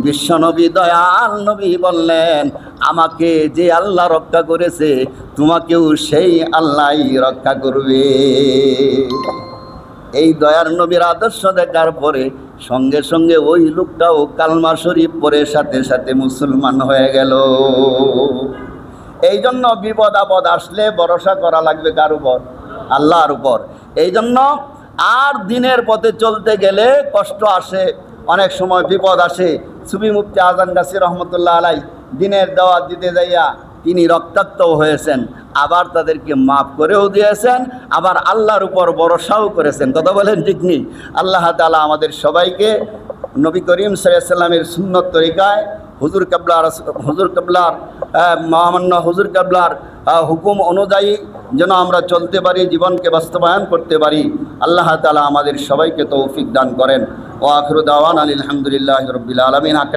বিশ্বনবী দয়াল নবী বললেন, আমাকে যে আল্লাহ রক্ষা করেছে তোমাকেও সেই আল্লাহই রক্ষা করবে। এই দয়ার নবীর আদর্শ দেখার পরে সঙ্গে সঙ্গে ওই লোকটাও কালমা শরীফ পড়ে সাথে সাথে মুসলমান হয়ে গেল। এই জন্য বিপদ আপদ আসলে ভরসা করা লাগবে কার উপর? আল্লাহর উপর। এই জন্য আর দিনের পথে চলতে গেলে কষ্ট আসে, অনেক সময় বিপদ আসে। সুফি মুফতি আজান গাছি রহমতুল্লাহ আলাই দিনের দাওয়াত দিতে যাইয়া তিনি রক্তাক্ত হয়েছেন, আবার তাদেরকে মাফ করেও দিয়েছেন, আবার আল্লাহর উপর ভরসাও করেছেন। কথা বলেন ঠিক নেই? আল্লাহ তাআলা আমাদের সবাইকে নবী করিম সাল্লাল্লাহু আলাইহি ওয়াসাল্লামের সুন্নত তরিকায় হুজুর কেবলার মহামান্য হুজুর কেবলার হুকুম অনুযায়ী যেন আমরা চলতে পারি, জীবনকে বাস্তবায়ন করতে পারি। আল্লাহ তাআলা আমাদের সবাইকে তৌফিক দান করেন। ওয়া আখিরু দাওয়ানা আলহামদুলিল্লাহি রাব্বিল আলামিন।